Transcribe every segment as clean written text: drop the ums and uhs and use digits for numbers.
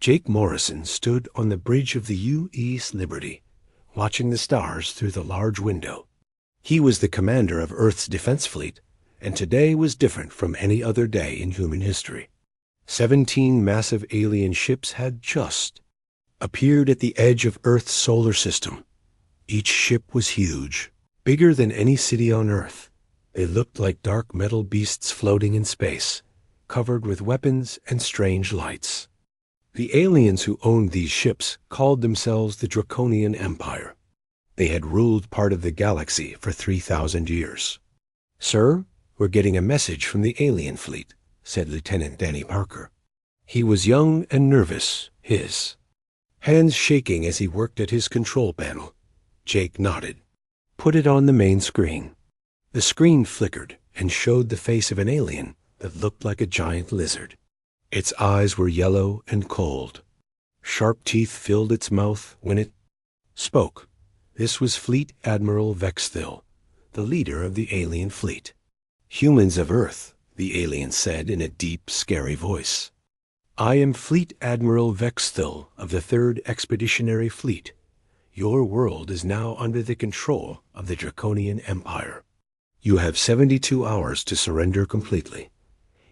Jake Morrison stood on the bridge of the U.S. Liberty, watching the stars through the large window. He was the commander of Earth's defense fleet, and today was different from any other day in human history. 17 massive alien ships had just appeared at the edge of Earth's solar system. Each ship was huge, bigger than any city on Earth. They looked like dark metal beasts floating in space, covered with weapons and strange lights. The aliens who owned these ships called themselves the Draconian Empire. They had ruled part of the galaxy for 3,000 years. "Sir, we're getting a message from the alien fleet," said Lieutenant Danny Parker. He was young and nervous, his hands shaking as he worked at his control panel. Jake nodded. "Put it on the main screen." The screen flickered and showed the face of an alien that looked like a giant lizard. Its eyes were yellow and cold. Sharp teeth filled its mouth when it spoke. This was Fleet Admiral Vexthil, the leader of the alien fleet. "Humans of Earth," the alien said in a deep, scary voice. "I am Fleet Admiral Vexthil of the 3rd Expeditionary Fleet. Your world is now under the control of the Draconian Empire. You have 72 hours to surrender completely.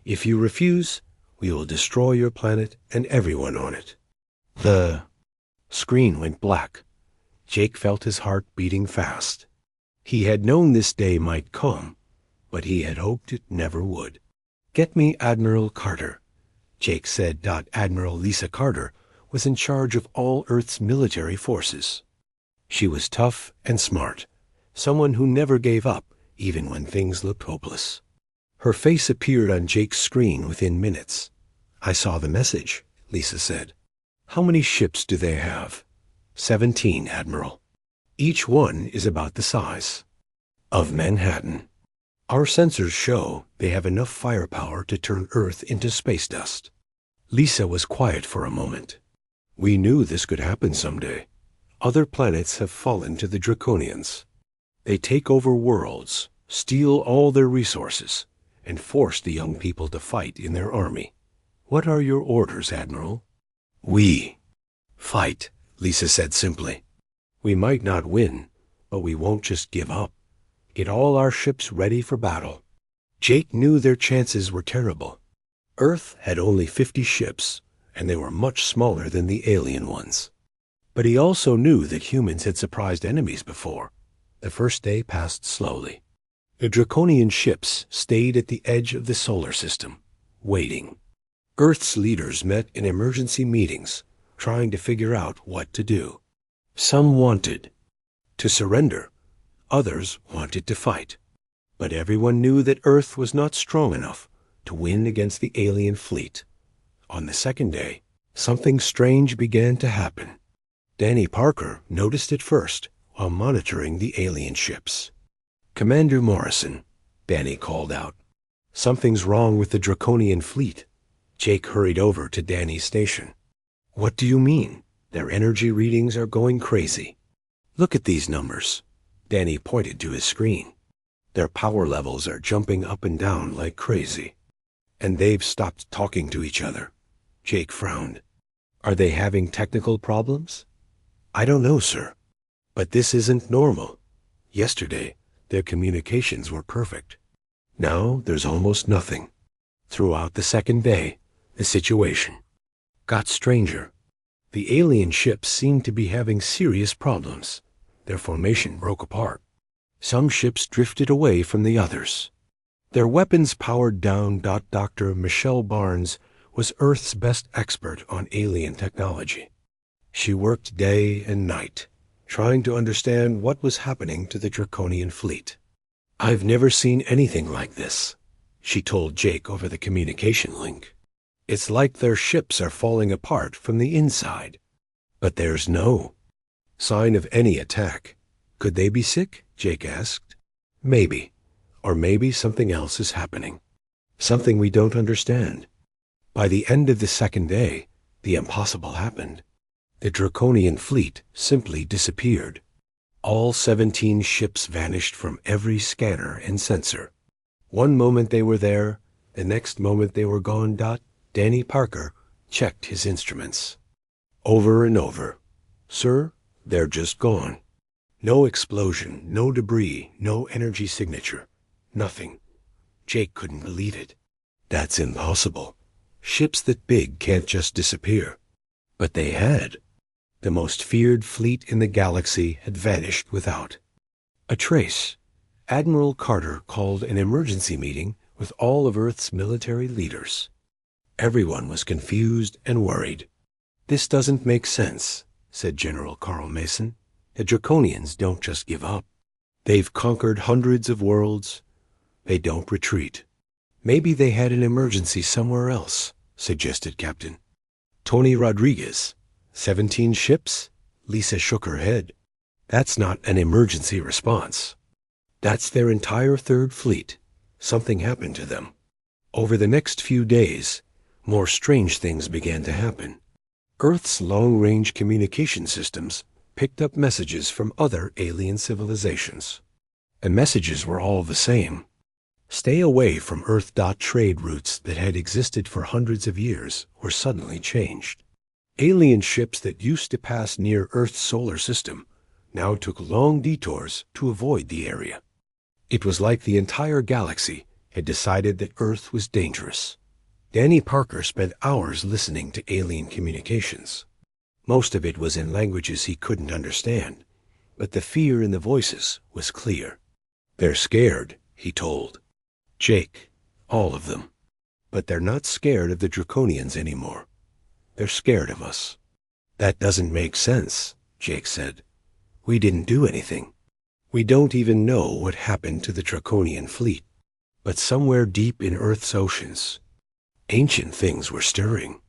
If you refuse, we will destroy your planet and everyone on it." The screen went black. Jake felt his heart beating fast. He had known this day might come, but he had hoped it never would. "Get me Admiral Carter," Jake said. Admiral Lisa Carter was in charge of all Earth's military forces. She was tough and smart, someone who never gave up even when things looked hopeless. Her face appeared on Jake's screen within minutes. "I saw the message," Lisa said. "How many ships do they have?" 17, Admiral. Each one is about the size of Manhattan. Our sensors show they have enough firepower to turn Earth into space dust." Lisa was quiet for a moment. "We knew this could happen someday. Other planets have fallen to the Draconians. They take over worlds, steal all their resources, and force the young people to fight in their army. What are your orders, Admiral?" "We fight," Lisa said simply. "We might not win, but we won't just give up. Get all our ships ready for battle." Jake knew their chances were terrible. Earth had only 50 ships, and they were much smaller than the alien ones. But he also knew that humans had surprised enemies before. The first day passed slowly. The Draconian ships stayed at the edge of the solar system, waiting. Earth's leaders met in emergency meetings, trying to figure out what to do. Some wanted to surrender. Others wanted to fight. But everyone knew that Earth was not strong enough to win against the alien fleet. On the second day, something strange began to happen. Danny Parker noticed it first while monitoring the alien ships. "Commander Morrison," Danny called out. "Something's wrong with the Draconian fleet." Jake hurried over to Danny's station. "What do you mean? Their energy readings are going crazy. Look at these numbers." Danny pointed to his screen. "Their power levels are jumping up and down like crazy. And they've stopped talking to each other." Jake frowned. "Are they having technical problems?" "I don't know, sir. But this isn't normal. Yesterday, their communications were perfect. Now there's almost nothing." Throughout the second day, the situation got stranger. The alien ships seemed to be having serious problems. Their formation broke apart. Some ships drifted away from the others. Their weapons powered down. Dr. Michelle Barnes was Earth's best expert on alien technology. She worked day and night, trying to understand what was happening to the Draconian fleet. "I've never seen anything like this," she told Jake over the communication link. "It's like their ships are falling apart from the inside. But there's no sign of any attack." "Could they be sick?" Jake asked. "Maybe. Or maybe something else is happening. Something we don't understand." By the end of the second day, the impossible happened. The Draconian fleet simply disappeared. All 17 ships vanished from every scanner and sensor. One moment they were there, the next moment they were gone. Danny Parker checked his instruments. over and over. Sir, they're just gone. No explosion, no debris, no energy signature. Nothing. Jake couldn't believe it. That's impossible. Ships that big can't just disappear. But they had. The most feared fleet in the galaxy had vanished without a trace. Admiral Carter called an emergency meeting with all of Earth's military leaders. Everyone was confused and worried. "This doesn't make sense," said General Carl Mason. "The Draconians don't just give up. They've conquered hundreds of worlds. They don't retreat." "Maybe they had an emergency somewhere else," suggested Captain Tony Rodriguez. 17 ships? Lisa shook her head. "That's not an emergency response. That's their entire third fleet. Something happened to them." Over the next few days, more strange things began to happen. Earth's long-range communication systems picked up messages from other alien civilizations. The messages were all the same. Stay away from Earth. Trade routes that had existed for hundreds of years were suddenly changed. Alien ships that used to pass near Earth's solar system now took long detours to avoid the area. It was like the entire galaxy had decided that Earth was dangerous. Danny Parker spent hours listening to alien communications. Most of it was in languages he couldn't understand, but the fear in the voices was clear. "They're scared," he told Jake, all of them. "But they're not scared of the Draconians anymore. They're scared of us." "That doesn't make sense," Jake said. "We didn't do anything. We don't even know what happened to the Draconian fleet. But somewhere deep in Earth's oceans, ancient things were stirring.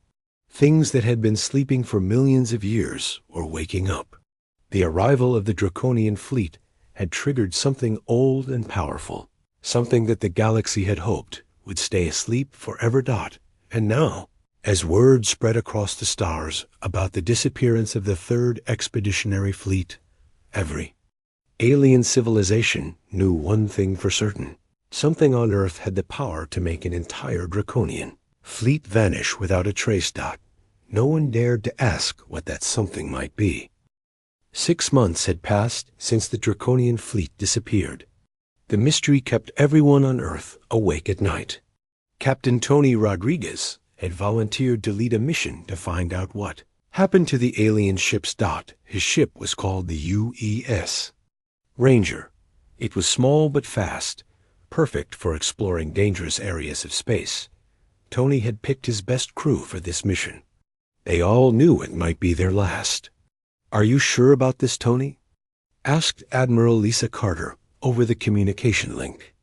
Things that had been sleeping for millions of years were waking up. The arrival of the Draconian fleet had triggered something old and powerful, something that the galaxy had hoped would stay asleep forever. And now, as word spread across the stars about the disappearance of the Third Expeditionary Fleet, every alien civilization knew one thing for certain. Something on Earth had the power to make an entire Draconian fleet vanish without a trace. No one dared to ask what that something might be. 6 months had passed since the Draconian fleet disappeared. The mystery kept everyone on Earth awake at night. Captain Tony Rodriguez had volunteered to lead a mission to find out what happened to the alien ship's. His ship was called the UES Ranger. It was small but fast, perfect for exploring dangerous areas of space. Tony had picked his best crew for this mission. They all knew it might be their last. "Are you sure about this, Tony?" asked Admiral Lisa Carter over the communication link.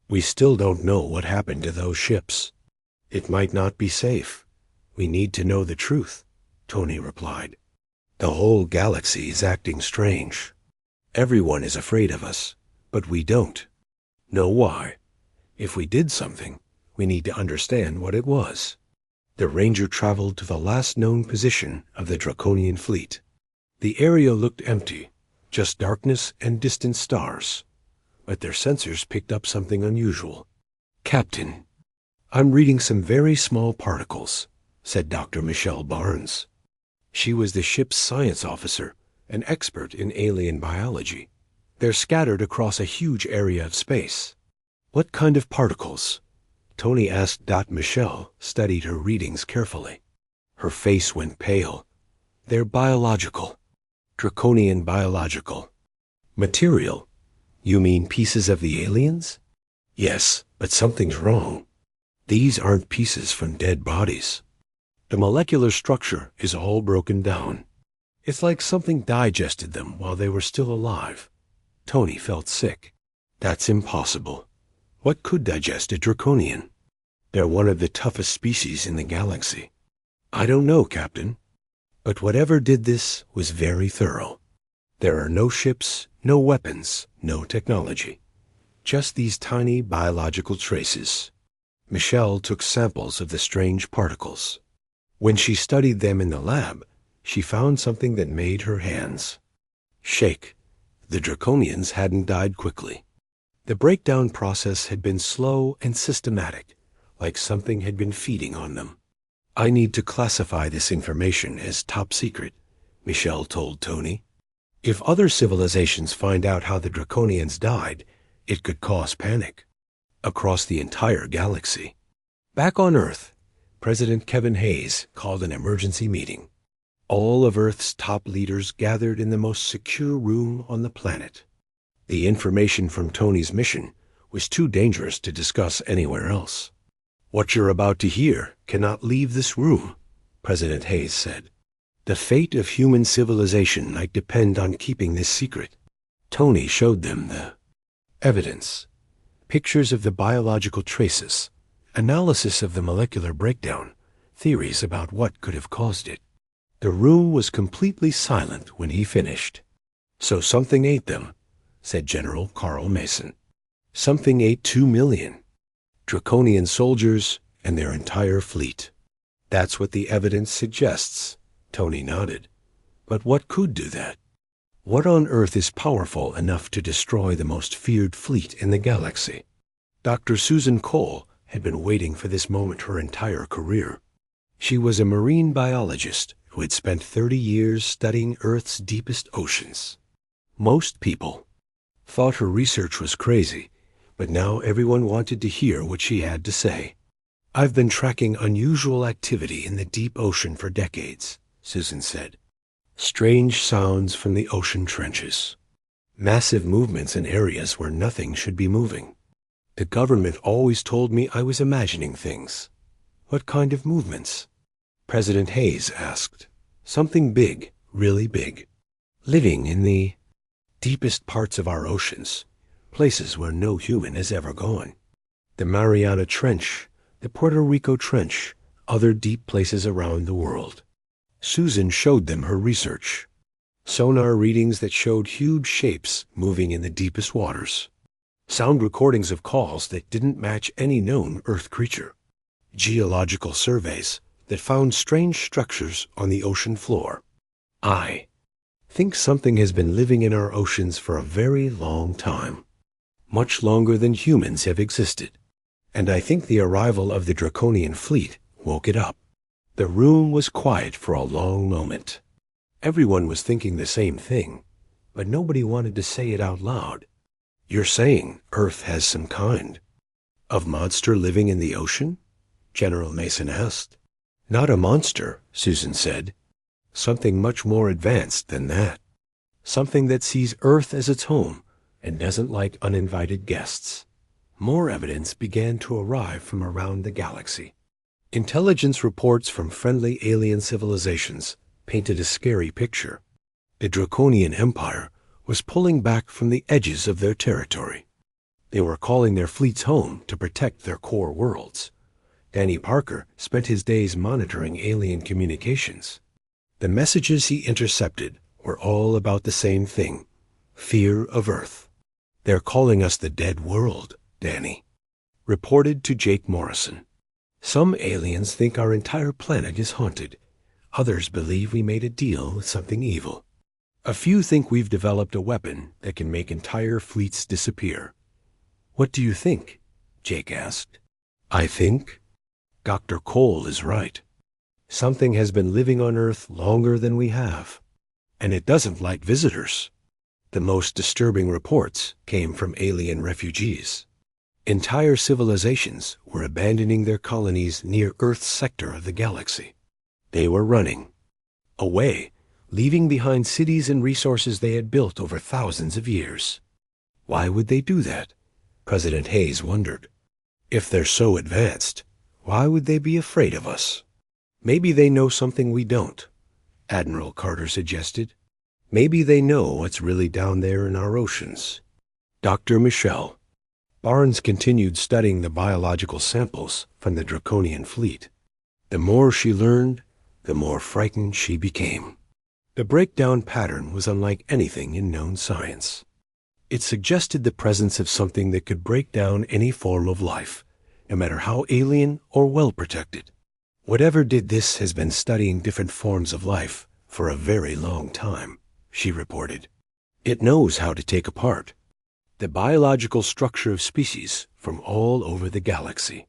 "We still don't know what happened to those ships. It might not be safe. We need to know the truth," Tony replied. "The whole galaxy is acting strange. Everyone is afraid of us, but we don't know why. If we did something, we need to understand what it was." The Ranger traveled to the last known position of the Draconian fleet. The area looked empty, just darkness and distant stars. But their sensors picked up something unusual. "Captain, I'm reading some very small particles," said Dr. Michelle Barnes. She was the ship's science officer, an expert in alien biology. "They're scattered across a huge area of space." "What kind of particles?" Tony asked. Michelle studied her readings carefully. Her face went pale. "They're biological. Draconian biological." "Material? You mean pieces of the aliens?" "Yes, but something's wrong. These aren't pieces from dead bodies. The molecular structure is all broken down. It's like something digested them while they were still alive." Tony felt sick. "That's impossible. What could digest a Draconian? They're one of the toughest species in the galaxy." "I don't know, Captain. But whatever did this was very thorough. There are no ships, no weapons, no technology. Just these tiny biological traces." Michelle took samples of the strange particles. When she studied them in the lab, she found something that made her hands shake. The Draconians hadn't died quickly. The breakdown process had been slow and systematic, like something had been feeding on them. I need to classify this information as top secret, Michelle told Tony. If other civilizations find out how the Draconians died, it could cause panic across the entire galaxy. Back on Earth, President Kevin Hayes called an emergency meeting. All of Earth's top leaders gathered in the most secure room on the planet. The information from Tony's mission was too dangerous to discuss anywhere else. What you're about to hear cannot leave this room, President Hayes said. The fate of human civilization might depend on keeping this secret. Tony showed them the evidence, pictures of the biological traces, analysis of the molecular breakdown, theories about what could have caused it. The room was completely silent when he finished. So something ate them, said General Carl Mason. Something ate 2 million. Draconian soldiers and their entire fleet. That's what the evidence suggests, Tony nodded. But what could do that? What on earth is powerful enough to destroy the most feared fleet in the galaxy? Dr. Susan Cole had been waiting for this moment her entire career. She was a marine biologist who had spent 30 years studying Earth's deepest oceans. Most people thought her research was crazy, but now everyone wanted to hear what she had to say. I've been tracking unusual activity in the deep ocean for decades, Susan said. Strange sounds from the ocean trenches. Massive movements in areas where nothing should be moving. The government always told me I was imagining things. What kind of movements? President Hayes asked. Something big, really big. Living in the deepest parts of our oceans, places where no human has ever gone. The Mariana Trench, the Puerto Rico Trench, other deep places around the world. Susan showed them her research. Sonar readings that showed huge shapes moving in the deepest waters. Sound recordings of calls that didn't match any known Earth creature. Geological surveys that found strange structures on the ocean floor. I think something has been living in our oceans for a very long time. Much longer than humans have existed. And I think the arrival of the Draconian fleet woke it up. The room was quiet for a long moment. Everyone was thinking the same thing, but nobody wanted to say it out loud. You're saying Earth has some kind of monster living in the ocean? General Mason asked. Not a monster, Susan said. Something much more advanced than that. Something that sees Earth as its home and doesn't like uninvited guests. More evidence began to arrive from around the galaxy. Intelligence reports from friendly alien civilizations painted a scary picture. The Draconian Empire was pulling back from the edges of their territory. They were calling their fleets home to protect their core worlds. Danny Parker spent his days monitoring alien communications. The messages he intercepted were all about the same thing, fear of Earth. They're calling us the dead world, Danny reported to Jake Morrison. Some aliens think our entire planet is haunted. Others believe we made a deal with something evil. A few think we've developed a weapon that can make entire fleets disappear. What do you think? Jake asked. I think Dr. Cole is right. Something has been living on Earth longer than we have, and it doesn't like visitors. The most disturbing reports came from alien refugees. Entire civilizations were abandoning their colonies near Earth's sector of the galaxy. They were running away, leaving behind cities and resources they had built over thousands of years. Why would they do that? President Hayes wondered. If they're so advanced, why would they be afraid of us? Maybe they know something we don't, Admiral Carter suggested. Maybe they know what's really down there in our oceans. Dr. Michelle Barnes continued studying the biological samples from the Draconian fleet. The more she learned, the more frightened she became. The breakdown pattern was unlike anything in known science. It suggested the presence of something that could break down any form of life, no matter how alien or well-protected. Whatever did this has been studying different forms of life for a very long time, she reported. It knows how to take apart the biological structure of species from all over the galaxy.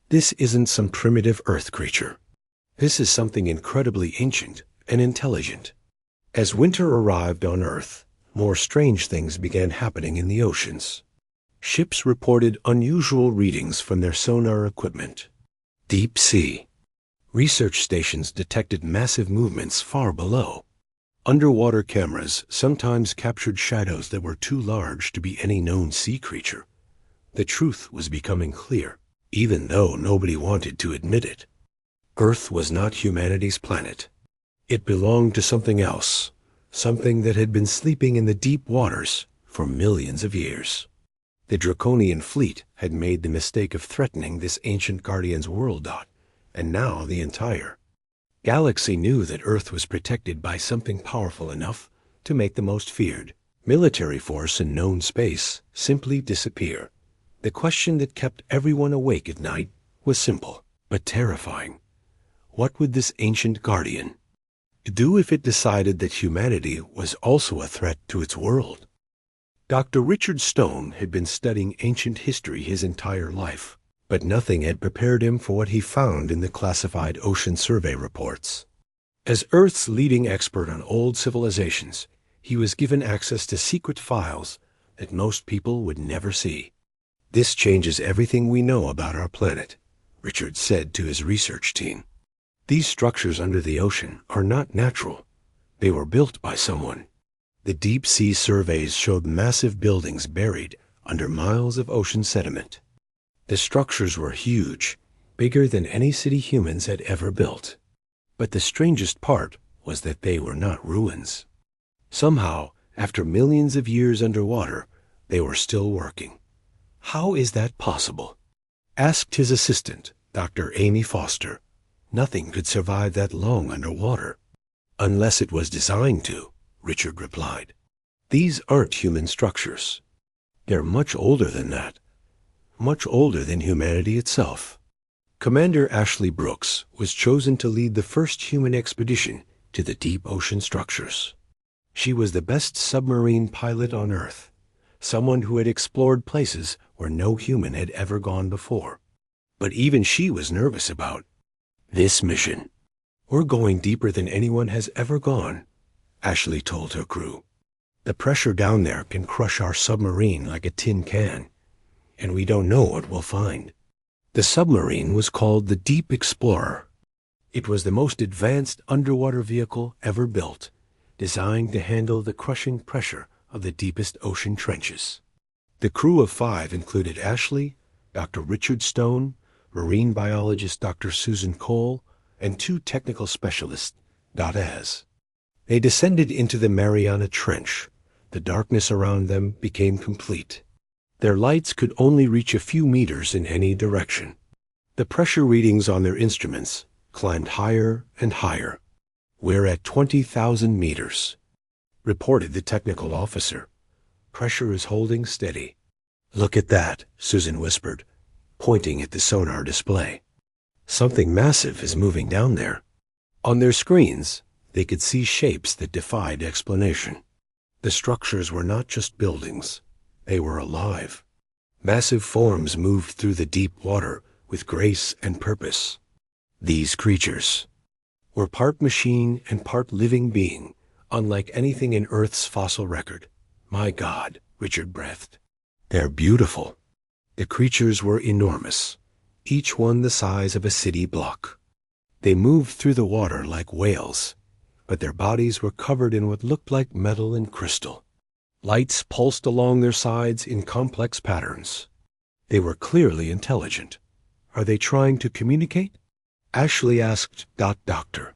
This isn't some primitive Earth creature. This is something incredibly ancient and intelligent. As winter arrived on Earth, more strange things began happening in the oceans. Ships reported unusual readings from their sonar equipment. Deep sea. Research stations detected massive movements far below. Underwater cameras sometimes captured shadows that were too large to be any known sea creature. The truth was becoming clear, even though nobody wanted to admit it. Earth was not humanity's planet. It belonged to something else, something that had been sleeping in the deep waters for millions of years. The Draconian fleet had made the mistake of threatening this ancient guardian's world dot, and now the entire galaxy knew that Earth was protected by something powerful enough to make the most feared military force in known space simply disappear. The question that kept everyone awake at night was simple, but terrifying. What would this ancient guardian do if it decided that humanity was also a threat to its world? Dr. Richard Stone had been studying ancient history his entire life, but nothing had prepared him for what he found in the classified ocean survey reports. As Earth's leading expert on old civilizations, he was given access to secret files that most people would never see. "This changes everything we know about our planet," Richard said to his research team. "These structures under the ocean are not natural. They were built by someone." The deep sea surveys showed massive buildings buried under miles of ocean sediment. The structures were huge, bigger than any city humans had ever built. But the strangest part was that they were not ruins. Somehow, after millions of years underwater, they were still working. "How is that possible?" asked his assistant, Dr. Amy Foster. "Nothing could survive that long underwater." "Unless it was designed to," Richard replied. "These aren't human structures. They're much older than that. Much older than humanity itself." Commander Ashley Brooks was chosen to lead the first human expedition to the deep ocean structures. She was the best submarine pilot on Earth, someone who had explored places where no human had ever gone before. But even she was nervous about this mission. "We're going deeper than anyone has ever gone," Ashley told her crew. "The pressure down there can crush our submarine like a tin can, and we don't know what we'll find." The submarine was called the Deep Explorer. It was the most advanced underwater vehicle ever built, designed to handle the crushing pressure of the deepest ocean trenches. The crew of 5 included Ashley, Dr. Richard Stone, marine biologist Dr. Susan Cole, and 2 technical specialists, .as. They descended into the Mariana Trench. The darkness around them became complete. Their lights could only reach a few meters in any direction. The pressure readings on their instruments climbed higher and higher. "We're at 20,000 meters," reported the technical officer. "Pressure is holding steady." "Look at that," Susan whispered, pointing at the sonar display. "Something massive is moving down there." On their screens, they could see shapes that defied explanation. The structures were not just buildings. They were alive. Massive forms moved through the deep water with grace and purpose. These creatures were part machine and part living being, unlike anything in Earth's fossil record. "My God," Richard breathed. "They're beautiful." The creatures were enormous, each one the size of a city block. They moved through the water like whales, but their bodies were covered in what looked like metal and crystal. Lights pulsed along their sides in complex patterns. They were clearly intelligent. "Are they trying to communicate?" Ashley asked Doctor.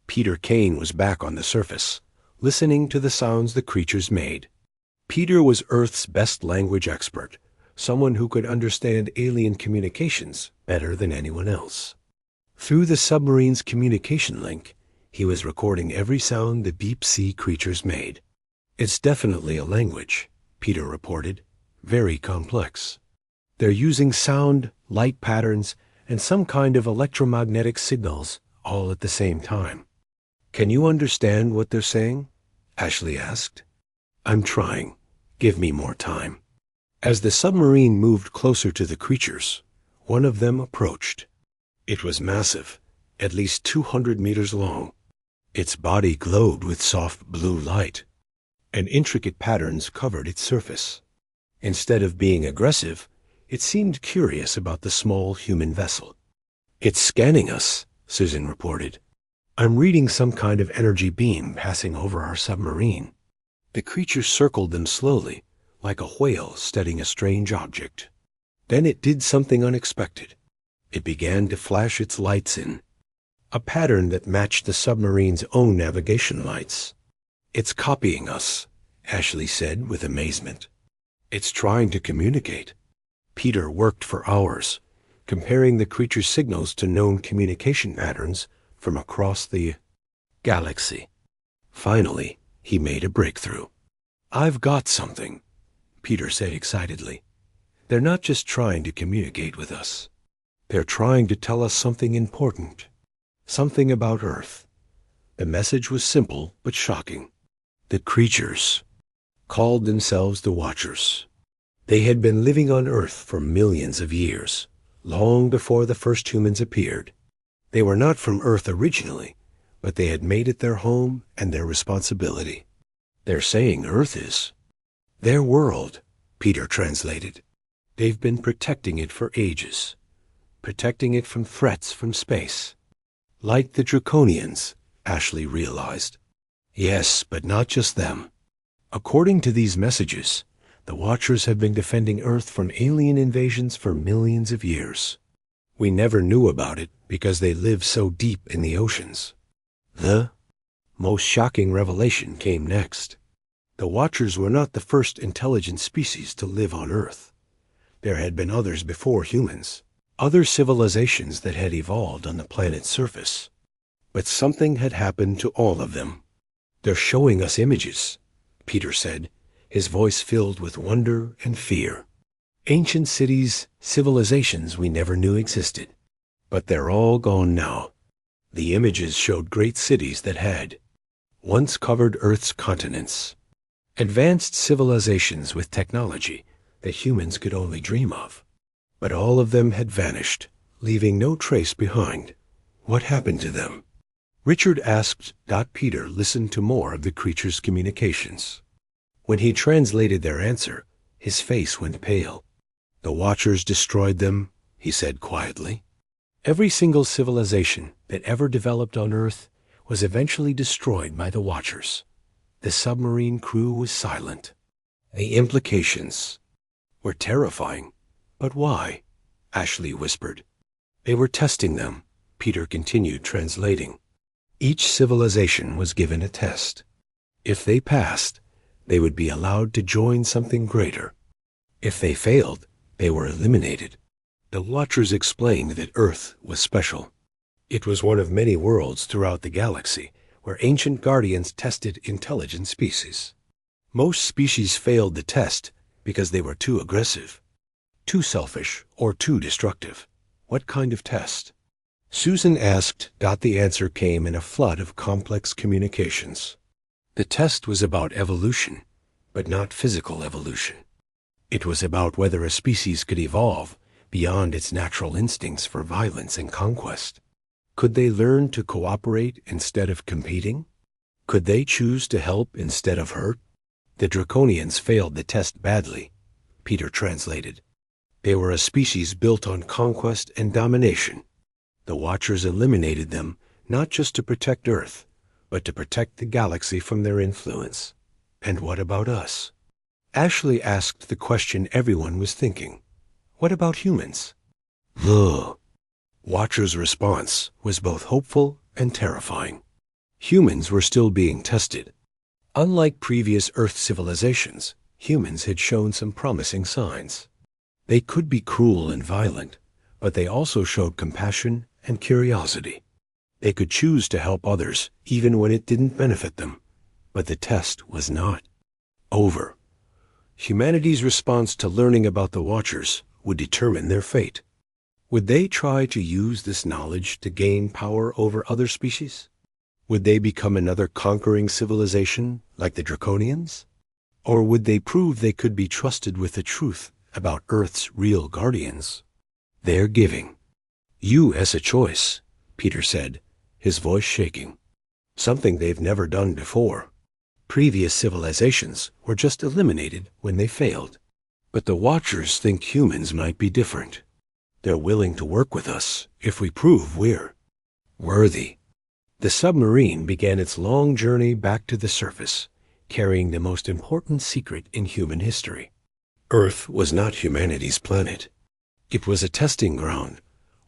Peter Kane was back on the surface, listening to the sounds the creatures made. Peter was Earth's best language expert, someone who could understand alien communications better than anyone else. Through the submarine's communication link, he was recording every sound the deep sea creatures made. "It's definitely a language," Peter reported. "Very complex. They're using sound, light patterns, and some kind of electromagnetic signals all at the same time." "Can you understand what they're saying?" Ashley asked. "I'm trying. Give me more time." As the submarine moved closer to the creatures, one of them approached. It was massive, at least 200 meters long. Its body glowed with soft blue light, and intricate patterns covered its surface. Instead of being aggressive, it seemed curious about the small human vessel. "It's scanning us," Susan reported. "I'm reading some kind of energy beam passing over our submarine." The creature circled them slowly, like a whale studying a strange object. Then it did something unexpected. It began to flash its lights in, a pattern that matched the submarine's own navigation lights. "It's copying us," Ashley said with amazement. "It's trying to communicate." Peter worked for hours, comparing the creature's signals to known communication patterns from across the galaxy. Finally, he made a breakthrough. "I've got something," Peter said excitedly. "They're not just trying to communicate with us. They're trying to tell us something important, something about Earth." The message was simple but shocking. The creatures called themselves the Watchers. They had been living on Earth for millions of years, long before the first humans appeared. They were not from Earth originally, but they had made it their home and their responsibility. "They're saying Earth is their world," Peter translated. "They've been protecting it for ages, protecting it from threats from space. Like the Draconians," Ashley realized. "Yes, but not just them. According to these messages, the Watchers have been defending Earth from alien invasions for millions of years. We never knew about it because they live so deep in the oceans." The most shocking revelation came next. The Watchers were not the first intelligent species to live on Earth. There had been others before humans, other civilizations that had evolved on the planet's surface. But something had happened to all of them. "They're showing us images," Peter said, his voice filled with wonder and fear. "Ancient cities, civilizations we never knew existed. But they're all gone now." The images showed great cities that had once covered Earth's continents, advanced civilizations with technology that humans could only dream of. But all of them had vanished, leaving no trace behind. What happened to them? Richard asked. Peter listened to more of the creature's communications. When he translated their answer, his face went pale. "The Watchers destroyed them," he said quietly. "Every single civilization that ever developed on Earth was eventually destroyed by the Watchers." The submarine crew was silent. The implications were terrifying. "But why?" Ashley whispered. "They were testing them," Peter continued translating. "Each civilization was given a test. If they passed, they would be allowed to join something greater. If they failed, they were eliminated." The Watchers explained that Earth was special. It was one of many worlds throughout the galaxy where ancient guardians tested intelligent species. Most species failed the test because they were too aggressive, too selfish, or too destructive. "What kind of test?" Susan asked. The answer came in a flood of complex communications. The test was about evolution, but not physical evolution. It was about whether a species could evolve beyond its natural instincts for violence and conquest. Could they learn to cooperate instead of competing? Could they choose to help instead of hurt? The Draconians failed the test badly, Peter translated. They were a species built on conquest and domination. The Watchers eliminated them not just to protect Earth, but to protect the galaxy from their influence. And what about us? Ashley asked the question everyone was thinking. What about humans? The Watcher's response was both hopeful and terrifying. Humans were still being tested. Unlike previous Earth civilizations, humans had shown some promising signs. They could be cruel and violent, but they also showed compassion and curiosity. They could choose to help others even when it didn't benefit them. But the test was not over. Humanity's response to learning about the Watchers would determine their fate. Would they try to use this knowledge to gain power over other species? Would they become another conquering civilization like the Draconians? Or would they prove they could be trusted with the truth about Earth's real guardians? They're giving you as a choice, Peter said, his voice shaking. Something they've never done before. Previous civilizations were just eliminated when they failed. But the Watchers think humans might be different. They're willing to work with us if we prove we're worthy. The submarine began its long journey back to the surface, carrying the most important secret in human history. Earth was not humanity's planet. It was a testing ground,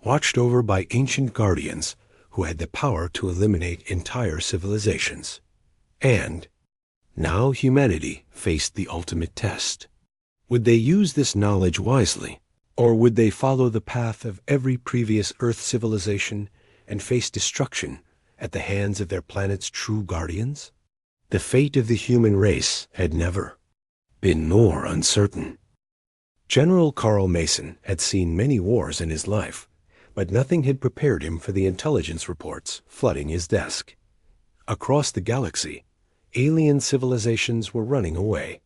watched over by ancient guardians who had the power to eliminate entire civilizations. And now humanity faced the ultimate test. Would they use this knowledge wisely, or would they follow the path of every previous Earth civilization and face destruction at the hands of their planet's true guardians? The fate of the human race had never been more uncertain. General Carl Mason had seen many wars in his life, but nothing had prepared him for the intelligence reports flooding his desk. Across the galaxy, alien civilizations were running away,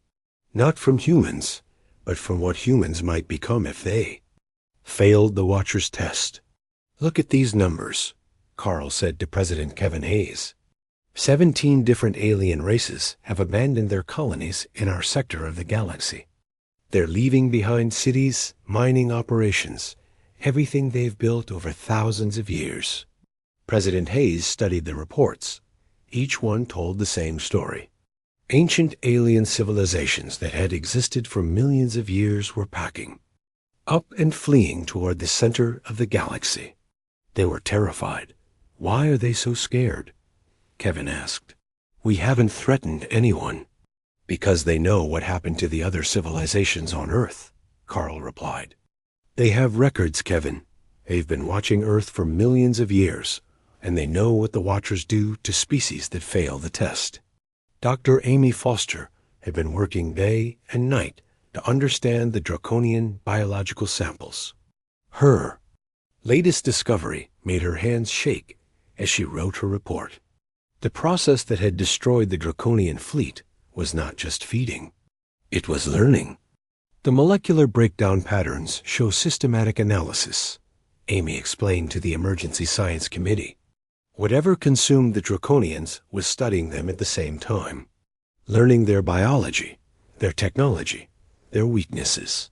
not from humans, but from what humans might become if they failed the Watcher's test. "Look at these numbers," Carl said to President Kevin Hayes. 17 different alien races have abandoned their colonies in our sector of the galaxy. They're leaving behind cities, mining operations, everything they've built over thousands of years. President Hayes studied the reports. Each one told the same story. Ancient alien civilizations that had existed for millions of years were packing up and fleeing toward the center of the galaxy. They were terrified. "Why are they so scared?" Kevin asked. "We haven't threatened anyone." "Because they know what happened to the other civilizations on Earth," Carl replied. "They have records, Kevin. They've been watching Earth for millions of years, and they know what the Watchers do to species that fail the test." Dr. Amy Foster had been working day and night to understand the Draconian biological samples. Her latest discovery made her hands shake as she wrote her report. The process that had destroyed the Draconian fleet was not just feeding. It was learning. The molecular breakdown patterns show systematic analysis, Amy explained to the Emergency Science Committee. Whatever consumed the Draconians was studying them at the same time, learning their biology, their technology, their weaknesses.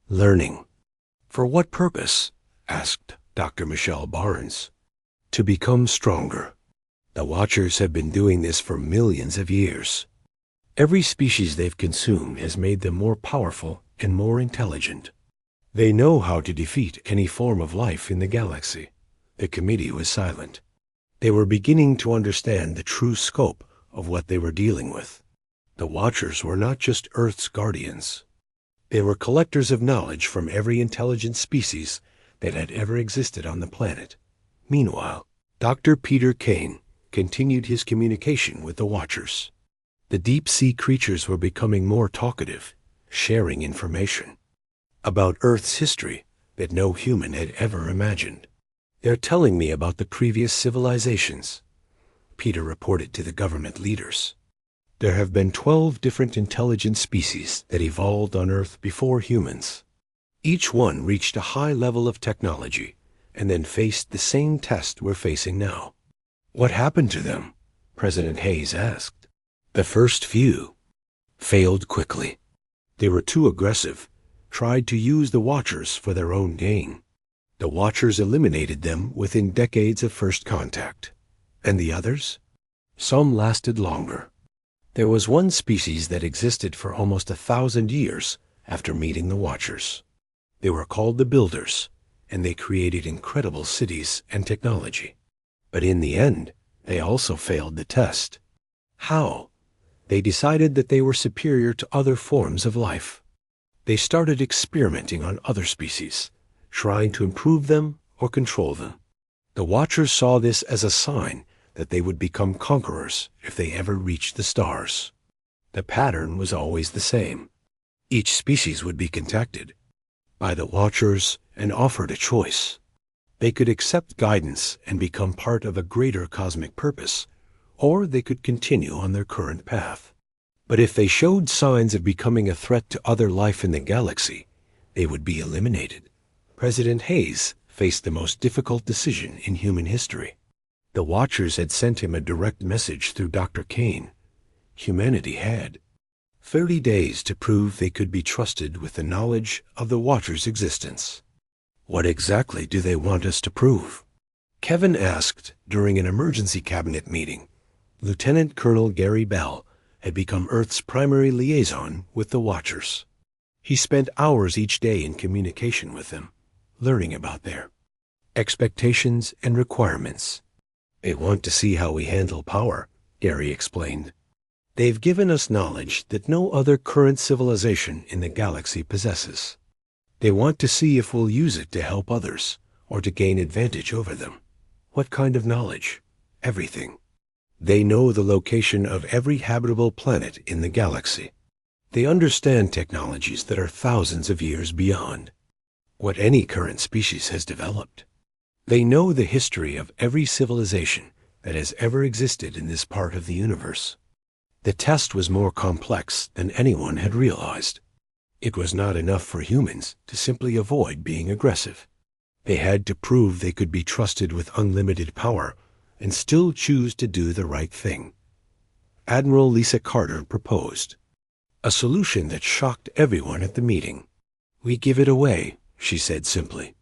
Learning. For what purpose? Asked Dr. Michelle Barnes. To become stronger. The Watchers have been doing this for millions of years. Every species they've consumed has made them more powerful and more intelligent. They know how to defeat any form of life in the galaxy. The committee was silent. They were beginning to understand the true scope of what they were dealing with. The Watchers were not just Earth's guardians. They were collectors of knowledge from every intelligent species that had ever existed on the planet. Meanwhile, Dr. Peter Kane continued his communication with the Watchers. The deep-sea creatures were becoming more talkative, sharing information about Earth's history that no human had ever imagined. "They're telling me about the previous civilizations," Peter reported to the government leaders. "There have been 12 different intelligent species that evolved on Earth before humans. Each one reached a high level of technology and then faced the same test we're facing now." "What happened to them?" President Hayes asked. "The first few failed quickly. They were too aggressive, tried to use the Watchers for their own gain. The Watchers eliminated them within decades of first contact. And the others? Some lasted longer. There was one species that existed for almost 1,000 years after meeting the Watchers. They were called the Builders, and they created incredible cities and technology. But in the end, they also failed the test. How? They decided that they were superior to other forms of life. They started experimenting on other species, trying to improve them or control them. The Watchers saw this as a sign that they would become conquerors if they ever reached the stars. The pattern was always the same. Each species would be contacted by the Watchers and offered a choice. They could accept guidance and become part of a greater cosmic purpose, or they could continue on their current path. But if they showed signs of becoming a threat to other life in the galaxy, they would be eliminated. President Hayes faced the most difficult decision in human history. The Watchers had sent him a direct message through Dr. Kane. Humanity had 30 days to prove they could be trusted with the knowledge of the Watchers' existence. What exactly do they want us to prove? Kevin asked during an emergency cabinet meeting. Lieutenant Colonel Gary Bell had become Earth's primary liaison with the Watchers. He spent hours each day in communication with them, learning about their expectations and requirements. They want to see how we handle power, Gary explained. They've given us knowledge that no other current civilization in the galaxy possesses. They want to see if we'll use it to help others or to gain advantage over them. What kind of knowledge? Everything. They know the location of every habitable planet in the galaxy. They understand technologies that are thousands of years beyond what any current species has developed. They know the history of every civilization that has ever existed in this part of the universe. The test was more complex than anyone had realized. It was not enough for humans to simply avoid being aggressive. They had to prove they could be trusted with unlimited power and still choose to do the right thing. Admiral Lisa Carter proposed a solution that shocked everyone at the meeting. "We give it away," she said simply.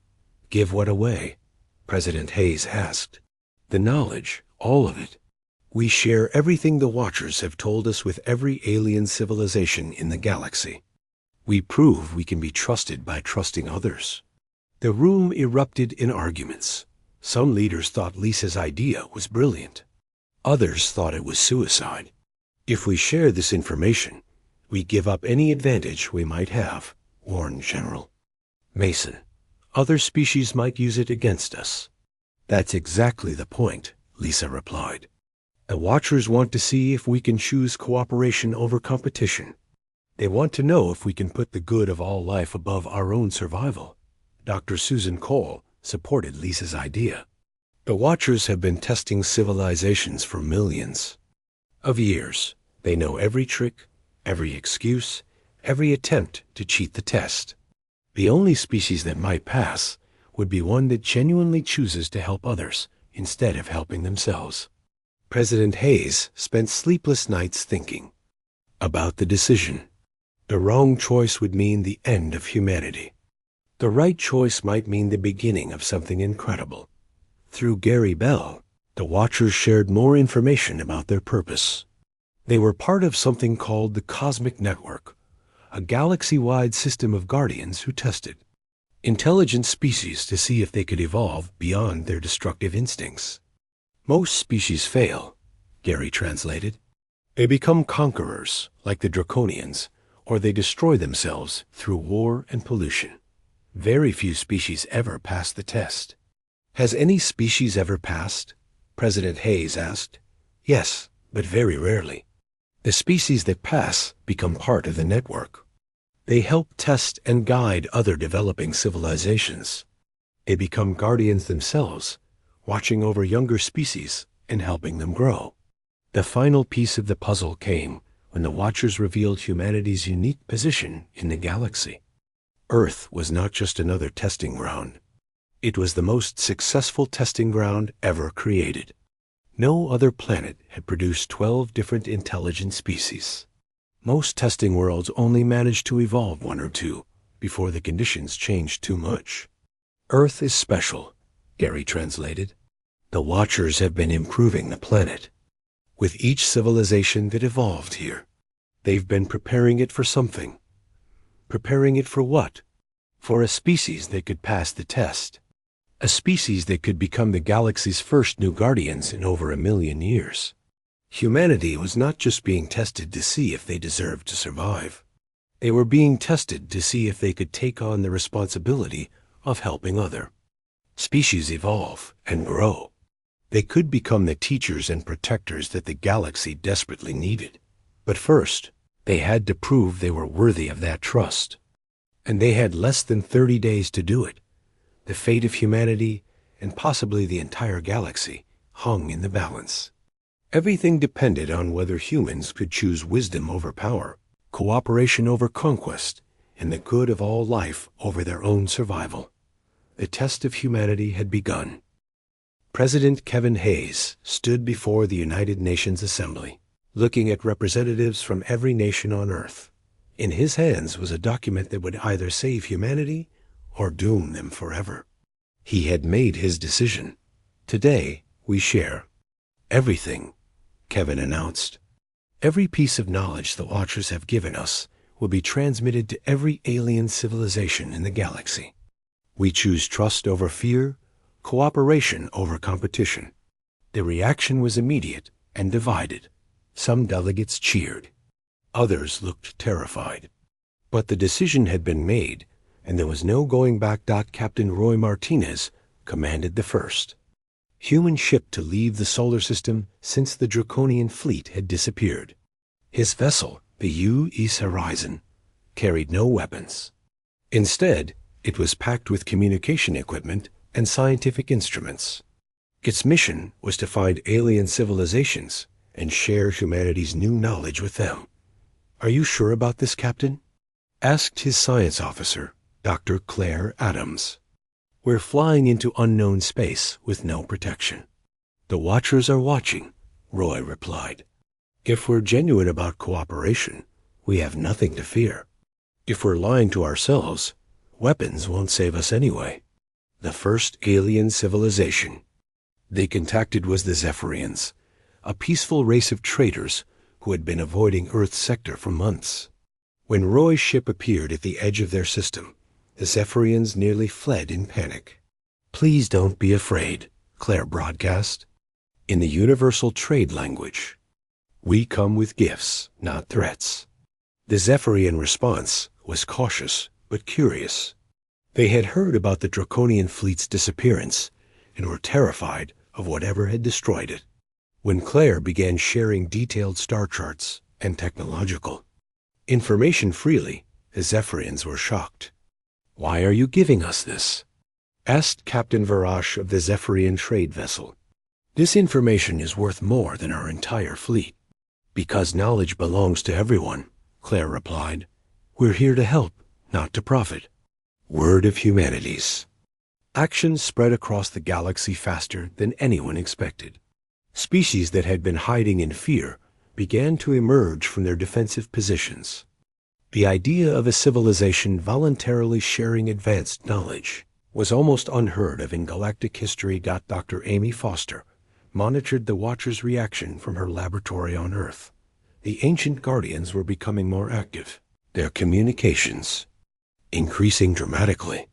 "Give what away?" President Hayes asked. "The knowledge, all of it. We share everything the Watchers have told us with every alien civilization in the galaxy. We prove we can be trusted by trusting others." The room erupted in arguments. Some leaders thought Lisa's idea was brilliant. Others thought it was suicide. "If we share this information, we give up any advantage we might have," warned General Mason. "Other species might use it against us." "That's exactly the point," Lisa replied. "The Watchers want to see if we can choose cooperation over competition. They want to know if we can put the good of all life above our own survival." Dr. Susan Cole supported Lisa's idea. The Watchers have been testing civilizations for millions of years. They know every trick, every excuse, every attempt to cheat the test. The only species that might pass would be one that genuinely chooses to help others instead of helping themselves. President Hayes spent sleepless nights thinking about the decision. The wrong choice would mean the end of humanity. The right choice might mean the beginning of something incredible. Through Gary Bell, the Watchers shared more information about their purpose. They were part of something called the Cosmic Network, a galaxy-wide system of guardians who tested intelligent species to see if they could evolve beyond their destructive instincts. "Most species fail," Gary translated. "They become conquerors, like the Draconians, or they destroy themselves through war and pollution. Very few species ever pass the test." "Has any species ever passed?" President Hayes asked. "Yes, but very rarely. The species that pass become part of the network. They help test and guide other developing civilizations. They become guardians themselves, watching over younger species and helping them grow." The final piece of the puzzle came when the Watchers revealed humanity's unique position in the galaxy. Earth was not just another testing ground. It was the most successful testing ground ever created. No other planet had produced 12 different intelligent species. Most testing worlds only managed to evolve one or two before the conditions changed too much. "Earth is special," Gary translated. "The Watchers have been improving the planet. With each civilization that evolved here, they've been preparing it for something. Preparing it for what? For a species that could pass the test. A species that could become the galaxy's first new guardians in over 1,000,000 years. Humanity was not just being tested to see if they deserved to survive. They were being tested to see if they could take on the responsibility of helping other species evolve and grow. They could become the teachers and protectors that the galaxy desperately needed. But first, they had to prove they were worthy of that trust. And they had less than 30 days to do it. The fate of humanity, and possibly the entire galaxy, hung in the balance. Everything depended on whether humans could choose wisdom over power, cooperation over conquest, and the good of all life over their own survival. the test of humanity had begun. President Kevin Hayes stood before the United Nations Assembly, looking at representatives from every nation on Earth. In his hands was a document that would either save humanity or doom them forever. He had made his decision. Today, we share everything, Kevin announced. Every piece of knowledge the Watchers have given us will be transmitted to every alien civilization in the galaxy. We choose trust over fear, cooperation over competition. The reaction was immediate and divided. Some delegates cheered. Others looked terrified. But the decision had been made, and there was no going back. Captain Roy Martinez commanded the first human ship to leave the solar system since the Draconian fleet had disappeared. His vessel, the U.S. Horizon, carried no weapons. Instead, it was packed with communication equipment and scientific instruments. Its mission was to find alien civilizations and share humanity's new knowledge with them. "Are you sure about this, Captain?" asked his science officer, Dr. Claire Adams. "We're flying into unknown space with no protection." "The Watchers are watching," Roy replied. "If we're genuine about cooperation, we have nothing to fear. If we're lying to ourselves, weapons won't save us anyway." The first alien civilization they contacted was the Zephyrians, a peaceful race of traders who had been avoiding Earth's sector for months. When Roy's ship appeared at the edge of their system, the Zephyrians nearly fled in panic. "Please don't be afraid," Claire broadcast. In the universal trade language, "We come with gifts, not threats." The Zephyrian response was cautious but curious. They had heard about the Draconian fleet's disappearance and were terrified of whatever had destroyed it. When Claire began sharing detailed star charts and technological information freely, the Zephyrians were shocked. "Why are you giving us this?" asked Captain Varash of the Zephyrian trade vessel. "This information is worth more than our entire fleet." "Because knowledge belongs to everyone," Claire replied. "We're here to help, not to profit." Word of humanities. Action spread across the galaxy faster than anyone expected. Species that had been hiding in fear began to emerge from their defensive positions. The idea of a civilization voluntarily sharing advanced knowledge was almost unheard of in galactic history. Dr. Amy Foster monitored the Watchers' reaction from her laboratory on Earth. The ancient Guardians were becoming more active, their communications increasing dramatically.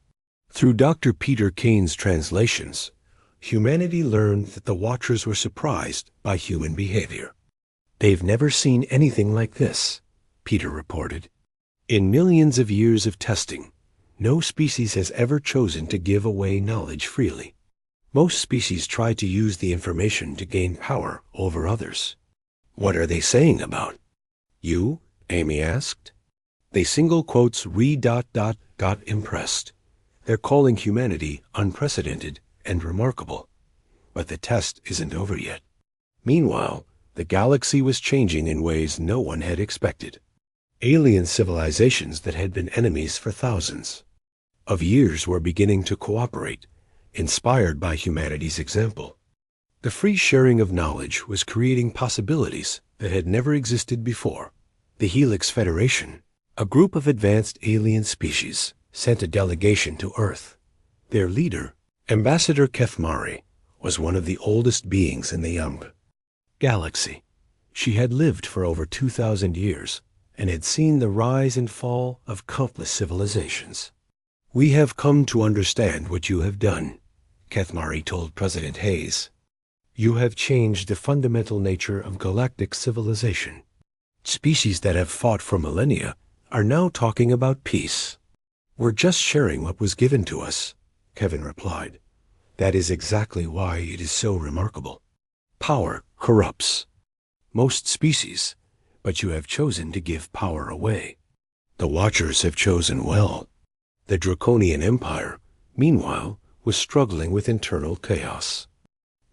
Through Dr. Peter Kane's translations, humanity learned that the Watchers were surprised by human behavior. "They've never seen anything like this," Peter reported. "In millions of years of testing, no species has ever chosen to give away knowledge freely. Most species try to use the information to gain power over others." "What are they saying about you?" Amy asked. They single quotes got impressed. "They're calling humanity unprecedented and remarkable. But the test isn't over yet." Meanwhile, the galaxy was changing in ways no one had expected. Alien civilizations that had been enemies for thousands of years were beginning to cooperate, inspired by humanity's example. The free sharing of knowledge was creating possibilities that had never existed before. The Helix Federation, a group of advanced alien species, sent a delegation to Earth. Their leader, Ambassador Kethmari, was one of the oldest beings in the galaxy. She had lived for over 2,000 years and had seen the rise and fall of countless civilizations. "We have come to understand what you have done," Kethmari told President Hayes. "You have changed the fundamental nature of galactic civilization. Species that have fought for millennia are now talking about peace." "We're just sharing what was given to us," Kevin replied. "That is exactly why it is so remarkable. Power corrupts most species, but you have chosen to give power away. The Watchers have chosen well." The Draconian Empire, meanwhile, was struggling with internal chaos.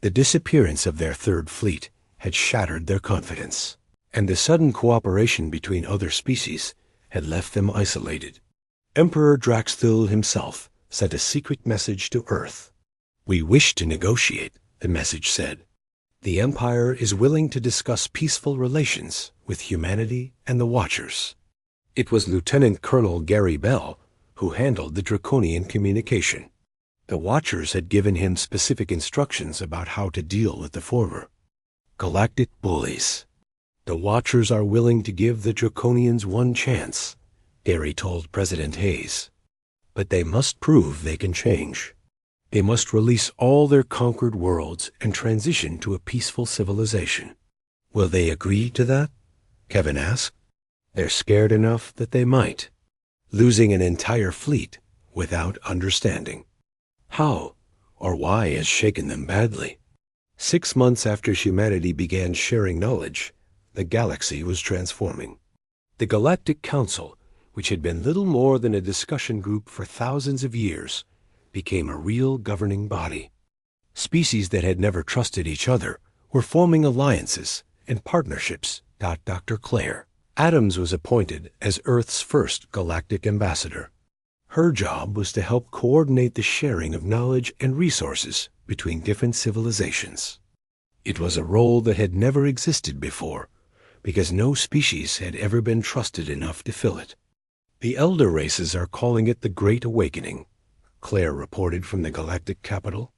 The disappearance of their third fleet had shattered their confidence, and the sudden cooperation between other species had left them isolated. Emperor Draxthil himself sent a secret message to Earth. "We wish to negotiate," the message said. "The Empire is willing to discuss peaceful relations with humanity and the Watchers." It was Lieutenant Colonel Gary Bell who handled the Draconian communication. The Watchers had given him specific instructions about how to deal with the former. "Galactic bullies. The Watchers are willing to give the Draconians one chance," Gary told President Hayes. "But they must prove they can change. They must release all their conquered worlds and transition to a peaceful civilization." "Will they agree to that?" Kevin asked. "They're scared enough that they might. Losing an entire fleet without understanding how or why has shaken them badly." 6 months after humanity began sharing knowledge, the galaxy was transforming. The Galactic Council, which had been little more than a discussion group for thousands of years, became a real governing body. Species that had never trusted each other were forming alliances and partnerships. Dr. Claire Adams was appointed as Earth's first galactic ambassador. Her job was to help coordinate the sharing of knowledge and resources between different civilizations. It was a role that had never existed before, because no species had ever been trusted enough to fill it. "The elder races are calling it the Great Awakening," Claire reported from the galactic capital.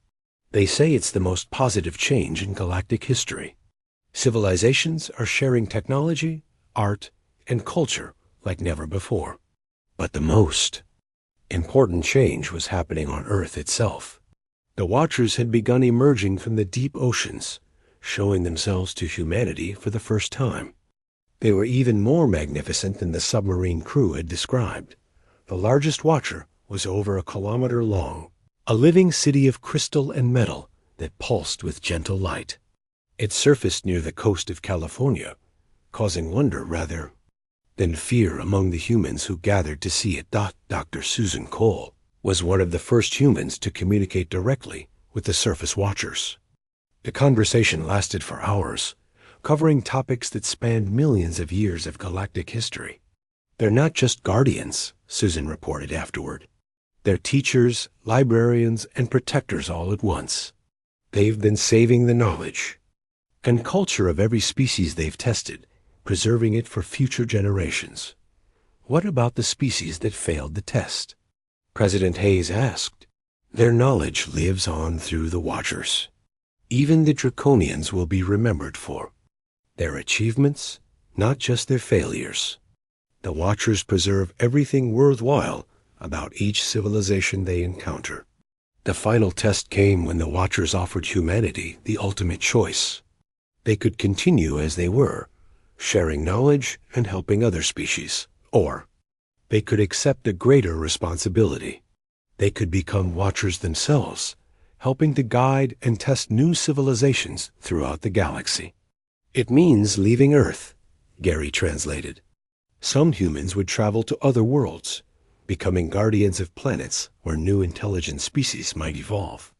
"They say it's the most positive change in galactic history. Civilizations are sharing technology, art, and culture like never before. But the most important change was happening on Earth itself. The Watchers had begun emerging from the deep oceans, showing themselves to humanity for the first time. They were even more magnificent than the submarine crew had described. The largest Watcher was over 1 kilometer long, a living city of crystal and metal that pulsed with gentle light. It surfaced near the coast of California, causing wonder rather than fear among the humans who gathered to see it. Dr. Susan Cole was one of the first humans to communicate directly with the surface Watchers. The conversation lasted for hours, covering topics that spanned millions of years of galactic history. "They're not just guardians," Susan reported afterward. "They're teachers, librarians, and protectors all at once. They've been saving the knowledge and culture of every species they've tested, preserving it for future generations." "What about the species that failed the test?" President Hayes asked. "Their knowledge lives on through the Watchers. Even the Draconians will be remembered for their achievements, not just their failures. The Watchers preserve everything worthwhile about each civilization they encounter." The final test came when the Watchers offered humanity the ultimate choice. They could continue as they were, sharing knowledge and helping other species, or they could accept a greater responsibility. They could become Watchers themselves, helping to guide and test new civilizations throughout the galaxy. "It means leaving Earth," Gary translated. "Some humans would travel to other worlds, becoming guardians of planets where new intelligent species might evolve.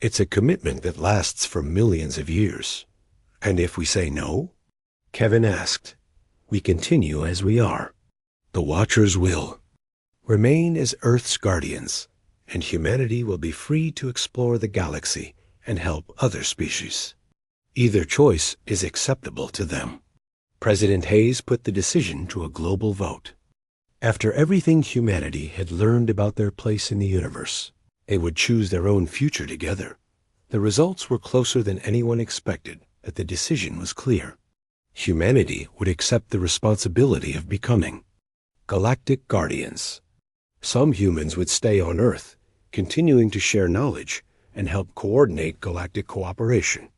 It's a commitment that lasts for millions of years." "And if we say no?" Kevin asked. "We continue as we are. The Watchers will remain as Earth's guardians, and humanity will be free to explore the galaxy and help other species. Either choice is acceptable to them." President Hayes put the decision to a global vote. After everything humanity had learned about their place in the universe, they would choose their own future together. The results were closer than anyone expected, but the decision was clear. Humanity would accept the responsibility of becoming galactic guardians. Some humans would stay on Earth, continuing to share knowledge and help coordinate galactic cooperation.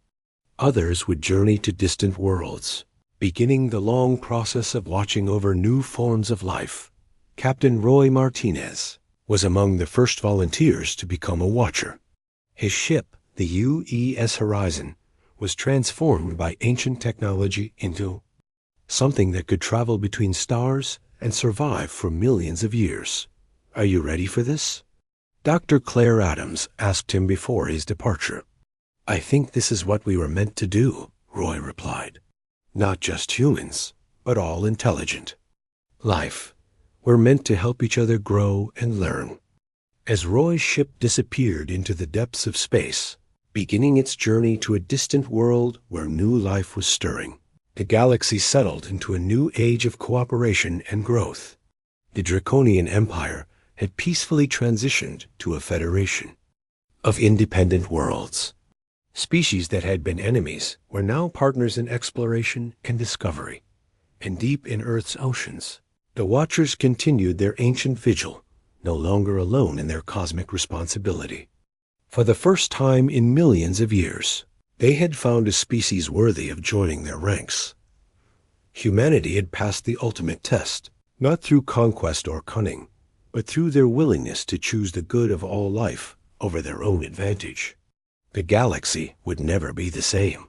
Others would journey to distant worlds, beginning the long process of watching over new forms of life. Captain Roy Martinez was among the first volunteers to become a Watcher. His ship, the UES Horizon, was transformed by ancient technology into something that could travel between stars and survive for millions of years. "Are you ready for this?" Dr. Claire Adams asked him before his departure. "I think this is what we were meant to do," Roy replied. "Not just humans, but all intelligent life. We're meant to help each other grow and learn." as Roy's ship disappeared into the depths of space, beginning its journey to a distant world where new life was stirring. The galaxy settled into a new age of cooperation and growth. The Draconian Empire had peacefully transitioned to a federation of independent worlds. Species that had been enemies were now partners in exploration and discovery. And deep in Earth's oceans, the Watchers continued their ancient vigil, no longer alone in their cosmic responsibility. For the first time in millions of years, they had found a species worthy of joining their ranks. Humanity had passed the ultimate test, not through conquest or cunning, but through their willingness to choose the good of all life over their own advantage. The galaxy would never be the same.